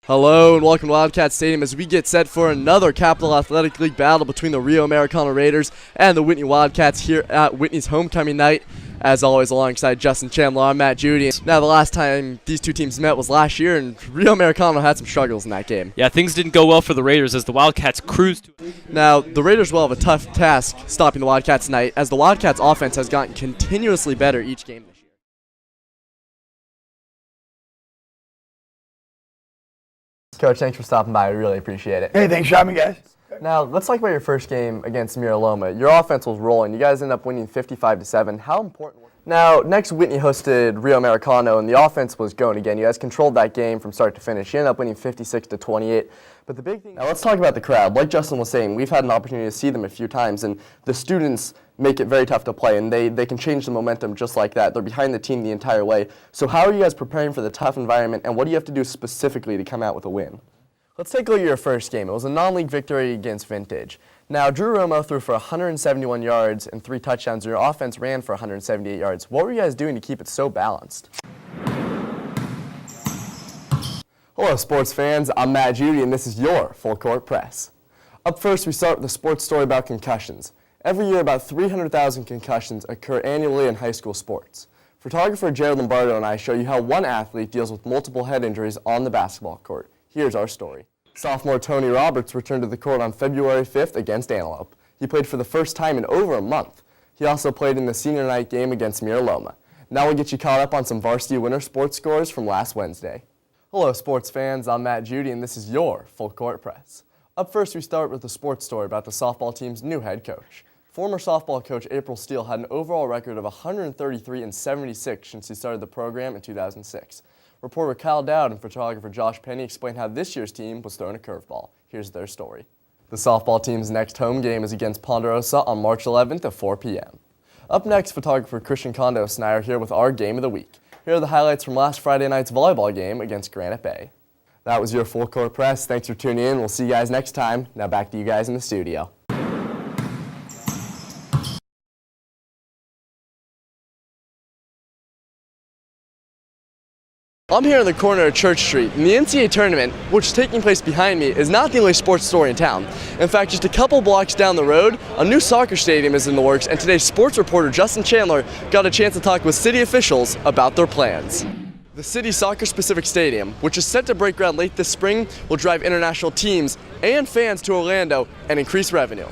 Hello and welcome to Wildcat Stadium as we get set for another Capital Athletic League battle between the Rio Americano Raiders and the Whitney Wildcats here at Whitney's homecoming night. As always, alongside Justin Chandler, I'm Matt Judy. Now, the last time these two teams met was last year, and Rio Americano had some struggles in that game. Yeah, things didn't go well for the Raiders as the Wildcats cruised. Now, the Raiders will have a tough task stopping the Wildcats tonight, as the Wildcats' offense has gotten continuously better each game this year. Coach, thanks for stopping by. I really appreciate it. Hey, thanks for having me, guys. Now, let's talk about your first game against Mira Loma. Your offense was rolling. You guys ended up winning 55-7. How important was it? Now, next Whitney hosted Rio Americano, and the offense was going again. You guys controlled that game from start to finish. You ended up winning 56-28. But the big thing now, let's talk about the crowd. Like Justin was saying, we've had an opportunity to see them a few times, and the students make it very tough to play, and they can change the momentum just like that. They're behind the team the entire way. So how are you guys preparing for the tough environment, and what do you have to do specifically to come out with a win? Let's take a look at your first game. It was a non-league victory against Vintage. Now, Drew Romo threw for 171 yards and 3 touchdowns, and your offense ran for 178 yards. What were you guys doing to keep it so balanced? Hello, sports fans. I'm Matt Judy, and this is your Full Court Press. Up first, we start with a sports story about concussions. Every year, about 300,000 concussions occur annually in high school sports. Photographer Jared Lombardo and I show you how one athlete deals with multiple head injuries on the basketball court. Here's our story. Sophomore Tony Roberts returned to the court on February 5th against Antelope. He played for the first time in over a month. He also played in the senior night game against Mira Loma. Now we'll get you caught up on some varsity winter sports scores from last Wednesday. Hello, sports fans. I'm Matt Judy, and this is your Full Court Press. Up first, we start with a sports story about the softball team's new head coach. Former softball coach April Steele had an overall record of 133-76 since he started the program in 2006. Reporter Kyle Dowd and photographer Josh Penny explained how this year's team was thrown a curveball. Here's their story. The softball team's next home game is against Ponderosa on March 11th at 4 p.m. Up next, photographer Christian Condos and I are here with our game of the week. Here are the highlights from last Friday night's volleyball game against Granite Bay. That was your Full Court Press. Thanks for tuning in. We'll see you guys next time. Now back to you guys in the studio. I'm here in the corner of Church Street, and the NCAA tournament, which is taking place behind me, is not the only sports story in town. In fact, just a couple blocks down the road, a new soccer stadium is in the works, and today's sports reporter Justin Chandler got a chance to talk with city officials about their plans. The city's soccer-specific stadium, which is set to break ground late this spring, will drive international teams and fans to Orlando and increase revenue.